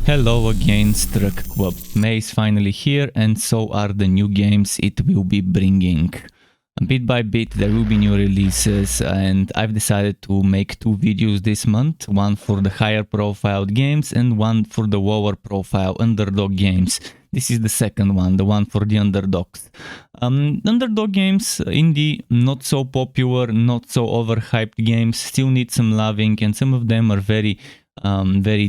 Hello again, Struck. May is finally here, and so are the new games it will be bringing. Bit by bit there will be new releases, and I've decided to make two videos this month, one for the higher profile games and one for the lower profile underdog games. This is the second one, the one for the underdogs. Underdog games, indie, not so popular, not so overhyped games, still need some loving, and some of them are very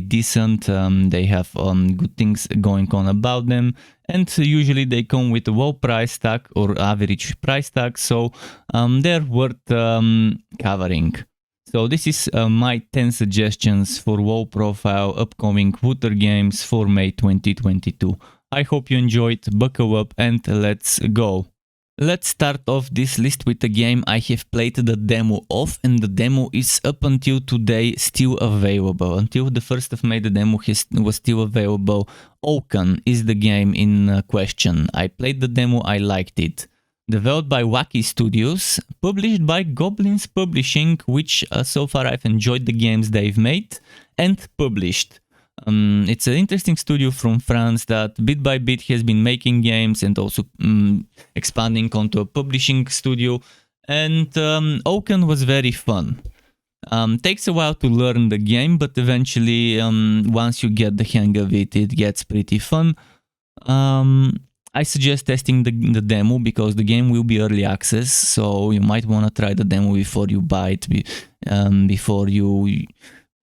decent. They have good things going on about them, and usually they come with a low price tag or average price tag, so they're worth covering. So this is my 10 suggestions for low profile upcoming Wooter games for May 2022. I hope you enjoyed, buckle up and let's go. Let's start off this list with a game I have played the demo of, and the demo is up until today still available. Until the 1st of May the demo was still available. Oaken is the game in question. I played the demo, I liked it. Developed by Laki Studios, published by Goblins Publishing, which so far I've enjoyed the games they've made, and published. It's an interesting studio from France that bit by bit has been making games and also expanding onto a publishing studio, and Oaken was very fun. Takes a while to learn the game, but eventually once you get the hang of it, it gets pretty fun. I suggest testing the demo because the game will be early access, so you might want to try the demo before you buy it,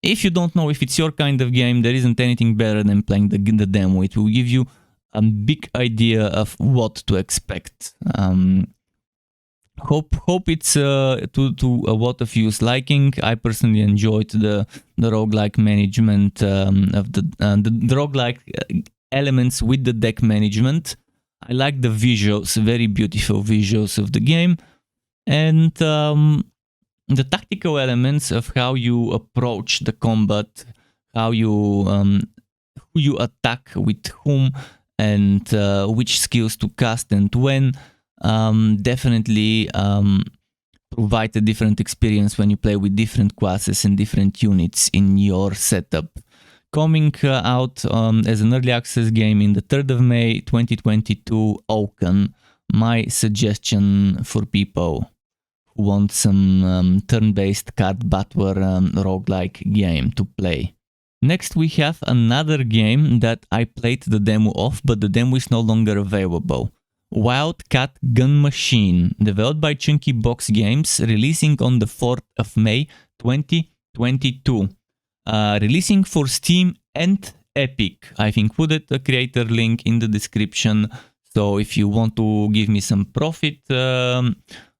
If you don't know if it's your kind of game, there isn't anything better than playing the demo. It will give you a big idea of what to expect. Hope it's to a lot of you's liking. I personally enjoyed the roguelike management of the roguelike elements with the deck management. I like the visuals, very beautiful visuals of the game, and the tactical elements of how you approach the combat, how you who you attack with whom, and which skills to cast and when, definitely provide a different experience when you play with different classes and different units in your setup. Coming out as an early access game in the 3rd of May 2022, Oaken, my suggestion for people who want some turn-based card battler roguelike game to play. Next we have another game that I played the demo of, but the demo is no longer available. Wildcat Gun Machine, developed by Chunkybox Games, releasing on the 4th of May 2022. Releasing for Steam and Epic. I've included a creator link in the description, so if you want to give me some profit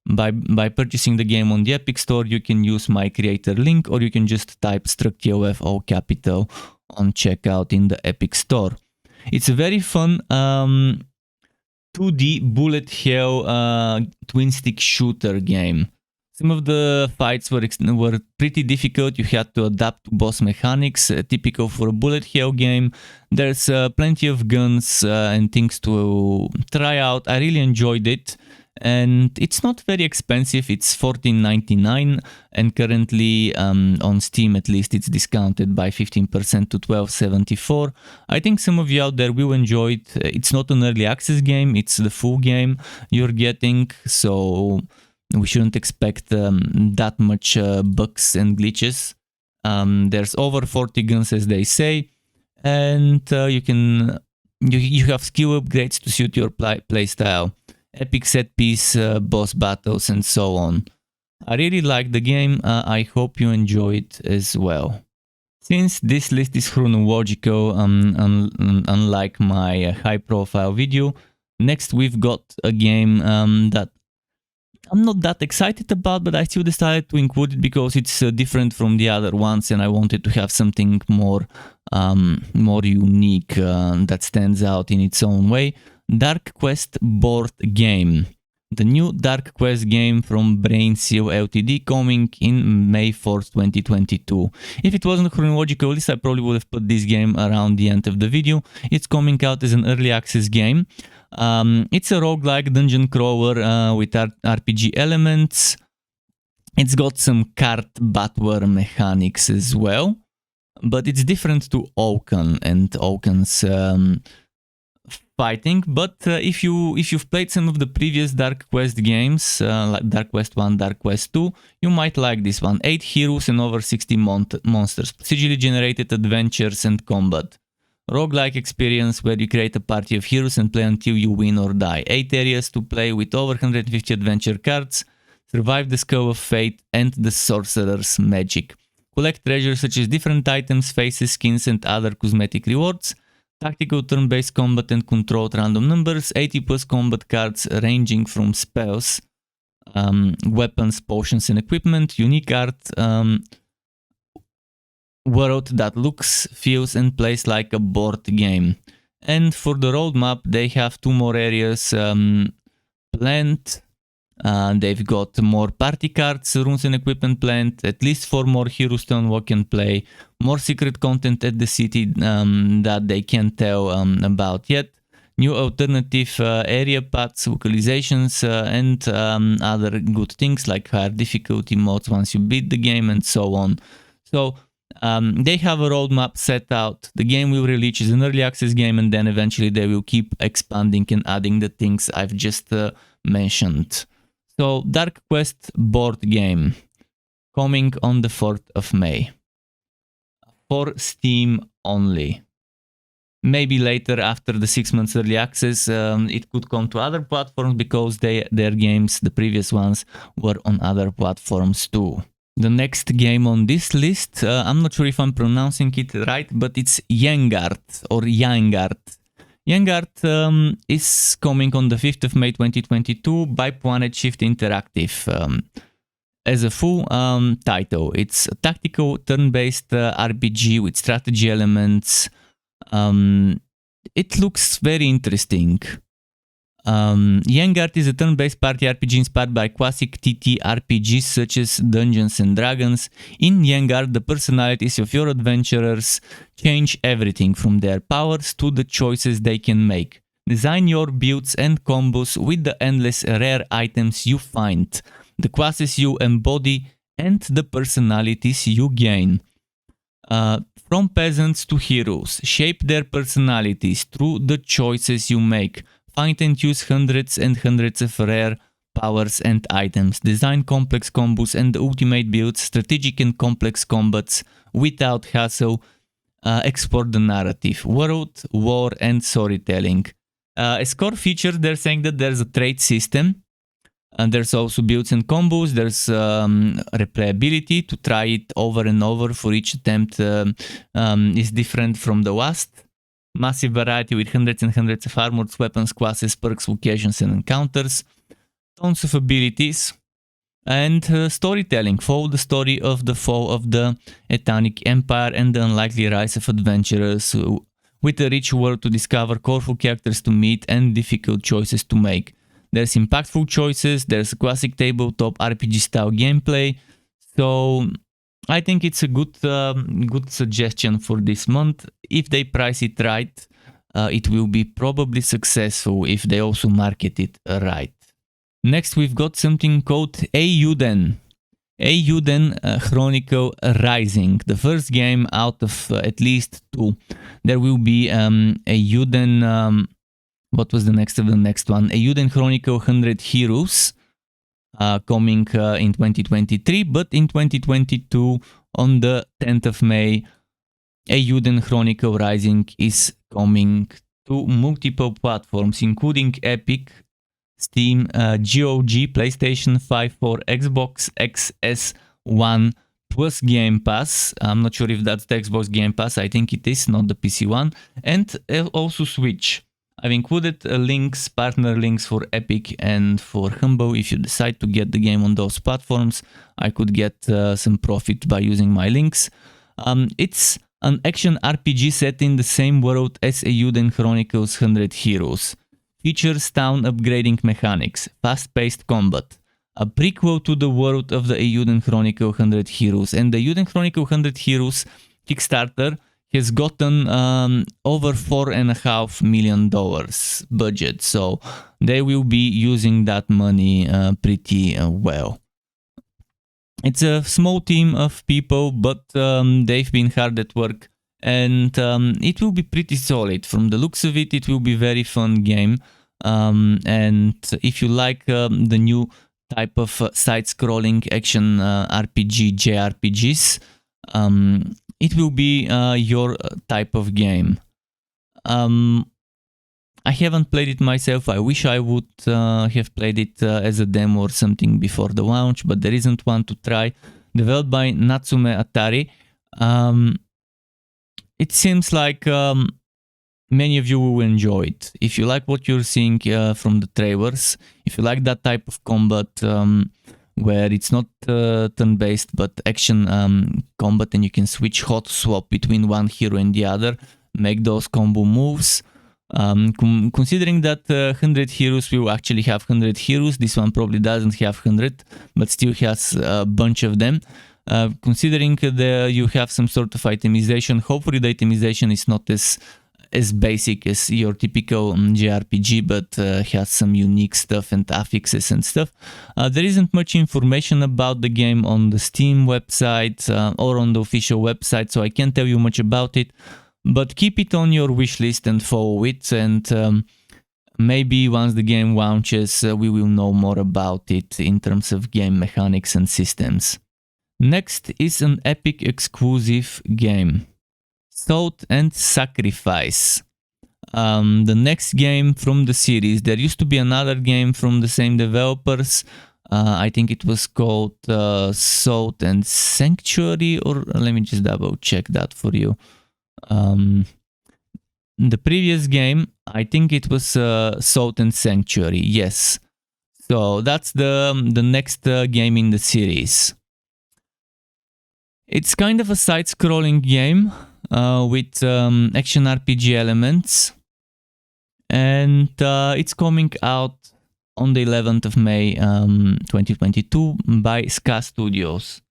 by purchasing the game on the Epic Store, you can use my creator link, or you can just type STRUCTOF all capital on checkout in the Epic Store. It's a very fun 2D bullet hell twin stick shooter game. Some of the fights were pretty difficult. You had to adapt to boss mechanics, typical for a bullet hell game. There's plenty of guns and things to try out. I really enjoyed it. And it's not very expensive. It's $14.99, and currently on Steam at least it's discounted by 15% to $12.74. I think some of you out there will enjoy it. It's not an early access game, it's the full game you're getting, so we shouldn't expect that much bugs and glitches. There's over 40 guns, as they say, and you have skill upgrades to suit your playstyle. Epic set piece, boss battles, and so on. I really like the game. I hope you enjoy it as well. Since this list is chronological, unlike my high-profile video, next we've got a game that I'm not that excited about, but I still decided to include it because it's different from the other ones, and I wanted to have something more unique that stands out in its own way. Dark Quest board game. The new Dark Quest game from Brain Seal Ltd. coming in May 4th, 2022. If it wasn't a chronological list, I probably would have put this game around the end of the video. It's coming out as an early access game. It's a roguelike dungeon crawler with RPG elements. It's got some card battler mechanics as well. but it's different to Oaken and Oaken's fighting. But if you've played some of the previous Dark Quest games, like Dark Quest 1, Dark Quest 2, you might like this one. 8 heroes and over 60 monsters, procedurally generated adventures and combat. Roguelike experience where you create a party of heroes and play until you win or die. 8 areas to play with over 150 adventure cards. Survive the Skull of Fate and the Sorcerer's Magic. Collect treasures such as different items, faces, skins and other cosmetic rewards. Tactical turn-based combat and controlled random numbers. 80 plus combat cards ranging from spells, weapons, potions and equipment. Unique art. World that looks, feels and plays like a board game. And for the roadmap, they have 2 more areas planned. They've got more party cards, runes and equipment planned, at least 4 more heroes to unlock and play, more secret content at the city that they can't tell about yet, new alternative area paths, localizations, and other good things like higher difficulty modes once you beat the game and so on. So they have a roadmap set out. The game will release as an early access game, and then eventually they will keep expanding and adding the things I've just mentioned. So Dark Quest board game coming on the 4th of May for Steam only. Maybe later after the 6 months early access it could come to other platforms because their games, the previous ones, were on other platforms too. The next game on this list, I'm not sure if I'm pronouncing it right, but it's Yaengard or Yaengard. Yaengard is coming on the 5th of May 2022 by Planeshift Interactive as a full title. It's a tactical turn-based RPG with strategy elements. It looks very interesting. Yaengard is a turn-based party RPG inspired by classic TTRPGs such as Dungeons and Dragons. In Yaengard, the personalities of your adventurers change everything from their powers to the choices they can make. Design your builds and combos with the endless rare items you find, the classes you embody, and the personalities you gain. From peasants to heroes, shape their personalities through the choices you make. Find and use hundreds and hundreds of rare powers and items. Design complex combos and ultimate builds, strategic and complex combats without hassle. Explore the narrative, world, war, and storytelling. As core feature, they're saying that there's a trade system. And there's also builds and combos. There's replayability to try it over and over for each attempt is different from the last. Massive variety with hundreds and hundreds of armors, weapons, classes, perks, locations, and encounters. Tons of abilities. And storytelling. Follow the story of the fall of the Etanic Empire and the unlikely rise of adventurers with a rich world to discover, colorful characters to meet, and difficult choices to make. There's impactful choices, there's classic tabletop RPG style gameplay. So I think it's a good suggestion for this month. If they price it right, it will be probably successful if they also market it right. Next, we've got something called Eiyuden. Eiyuden Chronicle Rising, the first game out of at least 2. There will be Eiyuden, what was the next of the next one? Eiyuden Chronicle 100 Heroes. Coming in 2023, but in 2022, on the 10th of May, Eiyuden Chronicle Rising is coming to multiple platforms, including Epic, Steam, GOG, PlayStation 5 4, Xbox XS1, plus Game Pass. I'm not sure if that's the Xbox Game Pass, I think it is, not the PC one, and also Switch. I've included links, partner links for Epic and for Humble. If you decide to get the game on those platforms, I could get some profit by using my links. It's an action RPG set in the same world as Eiyuden Chronicles 100 Heroes. Features town upgrading mechanics, fast-paced combat, a prequel to the world of the Eiyuden Chronicle 100 Heroes. And the Eiyuden Chronicle 100 Heroes Kickstarter has gotten over $4.5 million budget, so they will be using that money pretty well. It's a small team of people, but they've been hard at work, and it will be pretty solid. From the looks of it, it will be a very fun game. And if you like the new type of side-scrolling action RPG, JRPGs, it will be your type of game. I haven't played it myself. I wish I would have played it as a demo or something before the launch, but there isn't one to try. Developed by Natsume Atari. It seems like many of you will enjoy it. If you like what you're seeing from the trailers, if you like that type of combat where it's not turn-based but action combat, and you can switch hot swap between one hero and the other, make those combo moves. Considering that 100 heroes will actually have 100 heroes, this one probably doesn't have 100, but still has a bunch of them. Considering that you have some sort of itemization, hopefully the itemization is not as basic as your typical JRPG, but has some unique stuff and affixes and stuff. There isn't much information about the game on the Steam website or on the official website, so I can't tell you much about it. But keep it on your wish list and follow it, and maybe once the game launches, we will know more about it in terms of game mechanics and systems. Next is an Epic exclusive game, Salt and Sacrifice. The next game from the series. There used to be another game from the same developers. I think it was called Salt and Sanctuary, or let me just double check that for you. The previous game, I think it was Salt and Sanctuary, yes. So that's the next game in the series. It's kind of a side-scrolling game with action RPG elements, and it's coming out on the 11th of May 2022 by Ska Studios.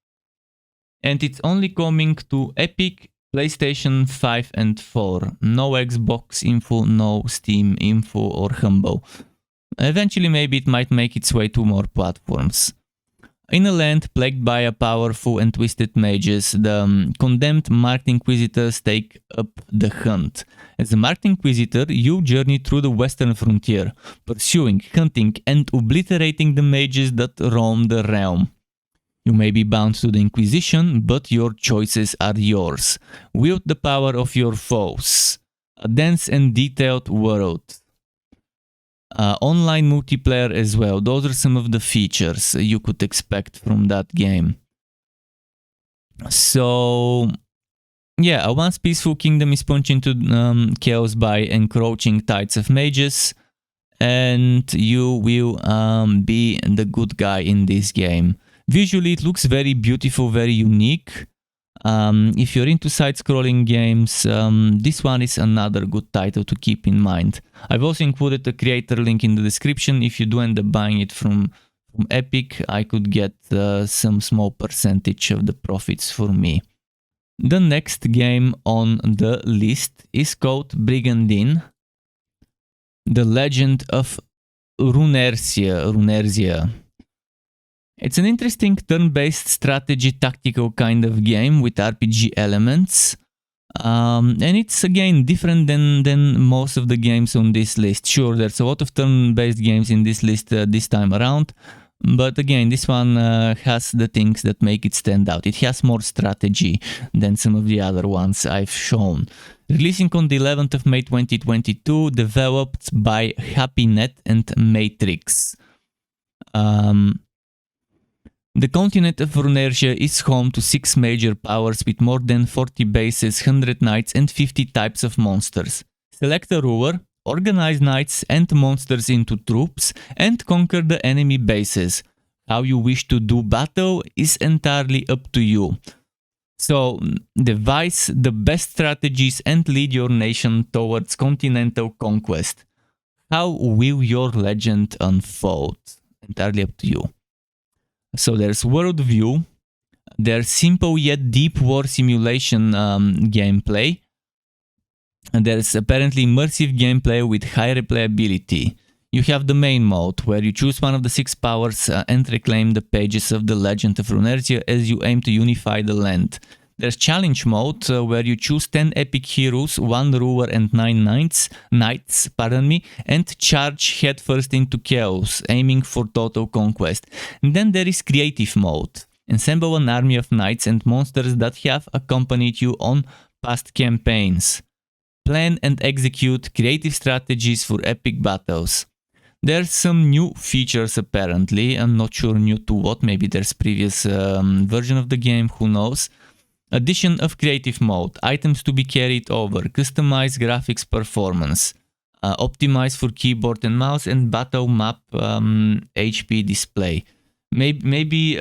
And it's only coming to Epic, PlayStation 5 and 4. No Xbox info, no Steam info or Humble. Eventually maybe it might make its way to more platforms. In a land plagued by a powerful and twisted mages, the condemned Marked Inquisitors take up the hunt. As a Marked Inquisitor, you journey through the western frontier, pursuing, hunting and obliterating the mages that roam the realm. You may be bound to the Inquisition, but your choices are yours. Wield the power of your foes. A dense and detailed world. Online multiplayer as well. Those are some of the features you could expect from that game. So, yeah, a once peaceful kingdom is plunged into chaos by encroaching tides of mages, and you will be the good guy in this game. Visually, it looks very beautiful, very unique. If you're into side-scrolling games, this one is another good title to keep in mind. I've also included a creator link in the description. If you do end up buying it from Epic, I could get some small percentage of the profits for me. The next game on the list is called Brigandine, The Legend of Runerzia. It's an interesting turn-based strategy tactical kind of game with RPG elements. And it's again different than most of the games on this list. Sure, there's a lot of turn-based games in this list this time around. But again, this one has the things that make it stand out. It has more strategy than some of the other ones I've shown. Releasing on the 11th of May 2022, developed by HappyNet and Matrix. The continent of Runerzia is home to 6 major powers with more than 40 bases, 100 knights and 50 types of monsters. Select a ruler, organize knights and monsters into troops, and conquer the enemy bases. How you wish to do battle is entirely up to you. So, devise the best strategies and lead your nation towards continental conquest. How will your legend unfold? Entirely up to you. So there's worldview, there's simple yet deep war simulation gameplay, and there's apparently immersive gameplay with high replayability. You have the main mode, where you choose one of the 6 powers and reclaim the pages of the Legend of Runeterra as you aim to unify the land. There's challenge mode, where you choose 10 epic heroes, 1 ruler and 9 knights, and charge headfirst into chaos, aiming for total conquest. And then there is creative mode. Assemble an army of knights and monsters that have accompanied you on past campaigns. Plan and execute creative strategies for epic battles. There's some new features apparently, I'm not sure new to what, maybe there's previous version of the game, who knows. Addition of creative mode, items to be carried over, customize graphics performance, optimize for keyboard and mouse, and battle map HP display. Maybe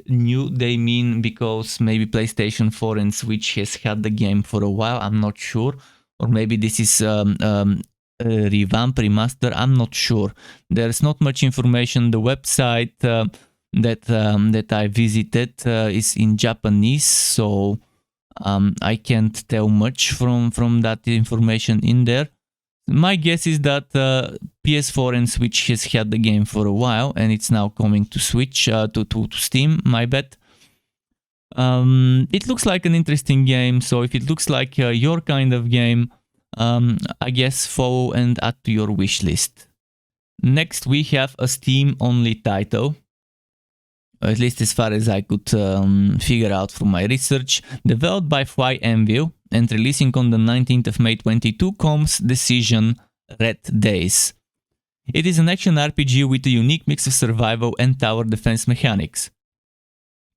new they mean because maybe PlayStation 4 and Switch has had the game for a while, I'm not sure. Or maybe this is revamp, remaster, I'm not sure. There's not much information. The website that I visited is in Japanese, so I can't tell much from that information in there. My guess is that PS4 and Switch has had the game for a while, and it's now coming to Switch, to Steam, my bet. It looks like an interesting game, so if it looks like your kind of game, I guess follow and add to your wish list. Next we have a Steam-only title, at least as far as I could figure out from my research. Developed by Fly Anvil and releasing on the 19th of May 2022 comes Decision Red Days. It is an action RPG with a unique mix of survival and tower defense mechanics.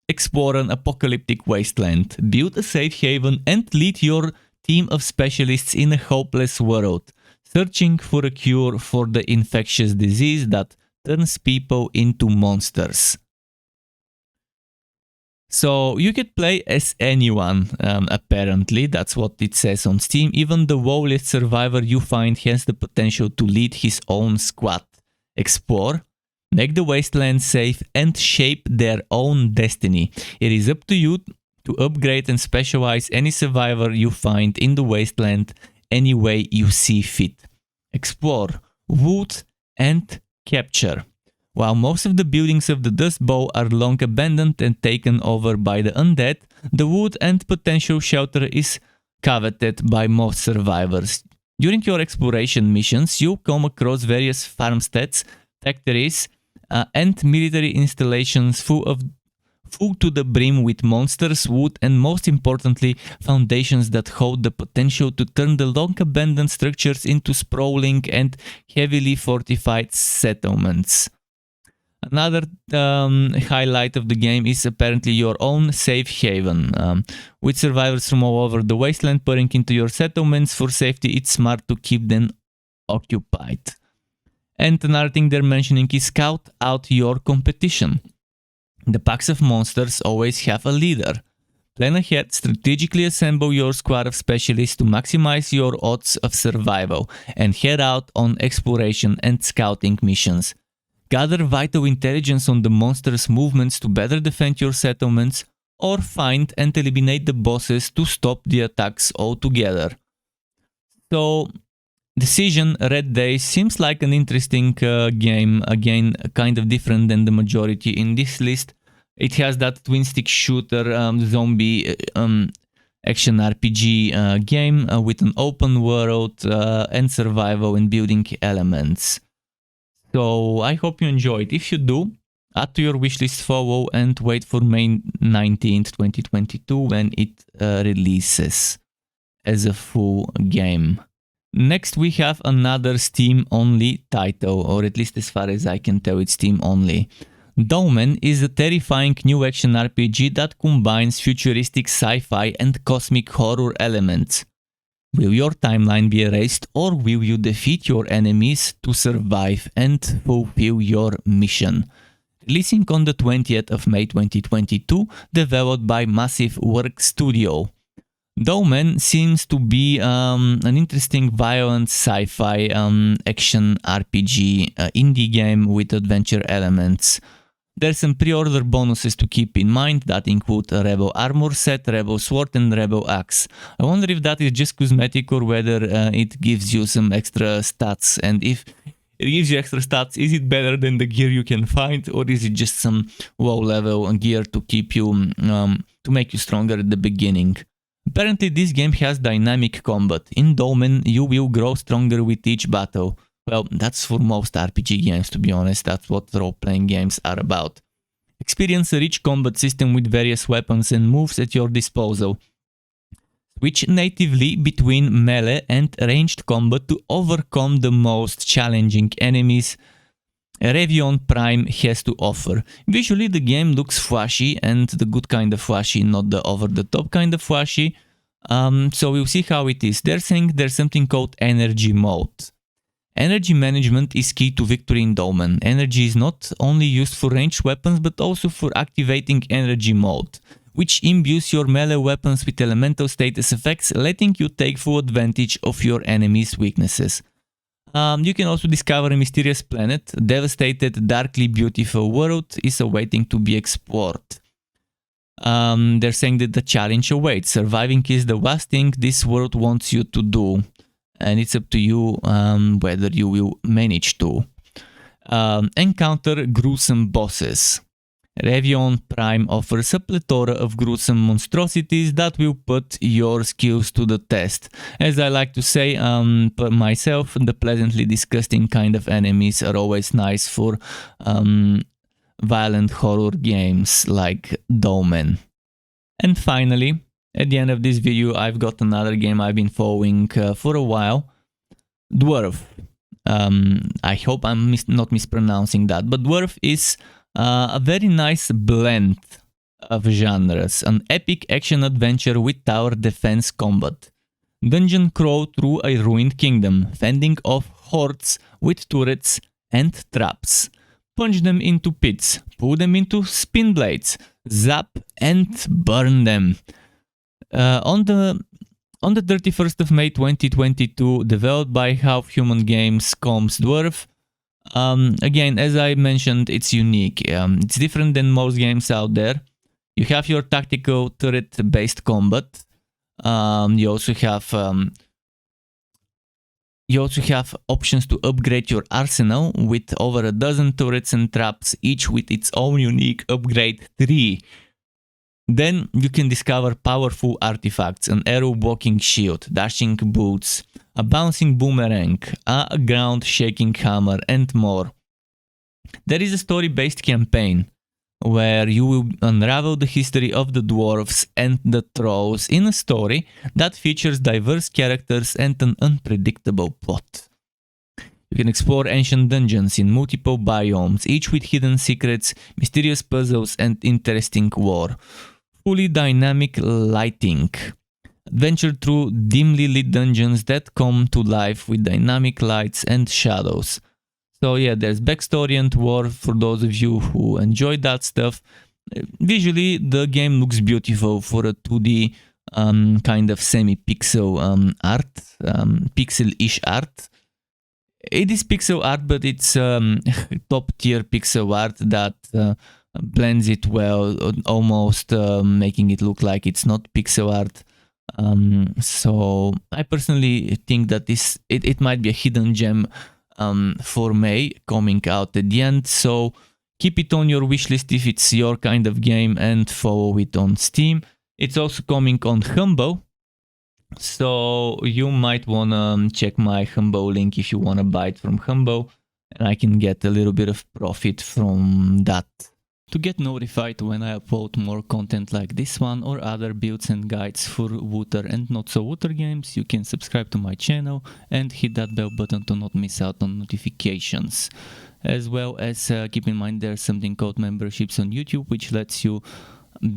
Explore an apocalyptic wasteland, build a safe haven, and lead your team of specialists in a hopeless world, searching for a cure for the infectious disease that turns people into monsters. So you could play as anyone, apparently, that's what it says on Steam. Even the lowliest survivor you find has the potential to lead his own squad. Explore, make the wasteland safe, and shape their own destiny. It is up to you to upgrade and specialize any survivor you find in the wasteland any way you see fit. Explore, loot, and capture. While most of the buildings of the Dust Bowl are long abandoned and taken over by the undead, the wood and potential shelter is coveted by most survivors. During your exploration missions, you'll come across various farmsteads, factories, and military installations full to the brim with monsters, wood, and most importantly, foundations that hold the potential to turn the long abandoned structures into sprawling and heavily fortified settlements. Another highlight of the game is apparently your own safe haven. With survivors from all over the wasteland pouring into your settlements for safety, it's smart to keep them occupied. And another thing they're mentioning is scout out your competition. The packs of monsters always have a leader. Plan ahead, strategically assemble your squad of specialists to maximize your odds of survival, and head out on exploration and scouting missions. Gather vital intelligence on the monsters' movements to better defend your settlements, or find and eliminate the bosses to stop the attacks altogether. So, Decision Red Days seems like an interesting game, again kind of different than the majority in this list. It has that twin stick shooter zombie action RPG game with an open world and survival and building elements. So I hope you enjoyed. If you do, add to your wishlist, follow, and wait for May 19th, 2022 when it releases as a full game. Next we have another Steam-only title, or at least as far as I can tell it's Steam-only. Oaken is a terrifying new action RPG that combines futuristic sci-fi and cosmic horror elements. Will your timeline be erased, or will you defeat your enemies to survive and fulfill your mission? Releasing on the 20th of May 2022, developed by Massive Work Studio. Oaken seems to be an interesting violent sci-fi action RPG indie game with adventure elements. There's some pre-order bonuses to keep in mind that include a Rebel armor set, Rebel sword, and Rebel axe. I wonder if that is just cosmetic or whether it gives you some extra stats, and if It gives you extra stats. Is it better than the gear you can find, or is it just some low level gear to keep you to make you stronger at the beginning? Apparently this game has dynamic combat. In Dolmen you will grow stronger with each battle. Well, that's for most RPG games, to be honest. That's what role-playing games are about. Experience a rich combat system with various weapons and moves at your disposal. Switch natively between melee and ranged combat to overcome the most challenging enemies Revion Prime has to offer. Visually the game looks flashy, and the good kind of flashy, not the over-the-top kind of flashy. So we'll see how it is. They're saying there's something called energy mode. Energy management is key to victory in Dolmen. Energy is not only used for ranged weapons but also for activating energy mode, which imbues your melee weapons with elemental status effects, letting you take full advantage of your enemy's weaknesses. You can also discover a mysterious planet. Devastated, darkly beautiful world is awaiting to be explored. They're saying that the challenge awaits. Surviving is the last thing this world wants you to do, and it's up to you whether you will manage to. Encounter gruesome bosses. Revion Prime offers a plethora of gruesome monstrosities that will put your skills to the test. As I like to say myself, the pleasantly disgusting kind of enemies are always nice for violent horror games like Dolmen. And finally, at the end of this video, I've got another game I've been following for a while. Dwarf. I hope I'm not mispronouncing that, but Dwarf is a very nice blend of genres. An epic action-adventure with tower defense combat. Dungeon crawl through a ruined kingdom, fending off hordes with turrets and traps. Punch them into pits, pull them into spin blades, zap and burn them. On the 31st of May 2022, developed by Half Human Games, comes Dwarf. Again, as I mentioned, it's unique. It's different than most games out there. You have your tactical turret-based combat. You also have options to upgrade your arsenal with over a dozen turrets and traps, each with its own unique upgrade tree. Then you can discover powerful artifacts, an arrow-blocking shield, dashing boots, a bouncing boomerang, a ground-shaking hammer, and more. There is a story-based campaign where you will unravel the history of the dwarves and the trolls in a story that features diverse characters and an unpredictable plot. You can explore ancient dungeons in multiple biomes, each with hidden secrets, mysterious puzzles, and interesting lore. Fully dynamic lighting. Adventure through dimly lit dungeons that come to life with dynamic lights and shadows. So yeah, there's backstory and lore for those of you who enjoy that stuff. Visually, the game looks beautiful for a 2D kind of semi-pixel art, pixel-ish art. It is pixel art, but it's top-tier pixel art that blends it well, almost making it look like it's not pixel art. So I personally think that it might be a hidden gem for May, coming out at the end. So keep it on your wishlist if it's your kind of game, and follow it on Steam. It's also coming on Humble, so you might wanna check my Humble link if you wanna buy it from Humble, and I can get a little bit of profit from that. To get notified when I upload more content like this one or other builds and guides for Wooter and not so Wooter games, you can subscribe to my channel and hit that bell button to not miss out on notifications. As well as keep in mind there's something called memberships on YouTube, which lets you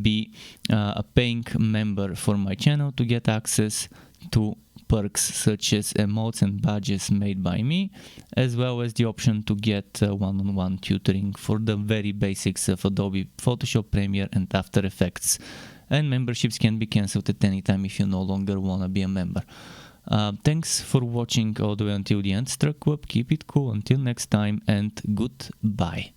be a paying member for my channel to get access to perks such as emotes and badges made by me, as well as the option to get one-on-one tutoring for the very basics of Adobe Photoshop, Premiere and After Effects. And memberships can be cancelled at any time if you no longer want to be a member. Thanks for watching all the way until the end, Struck Web. Keep it cool until next time, and goodbye.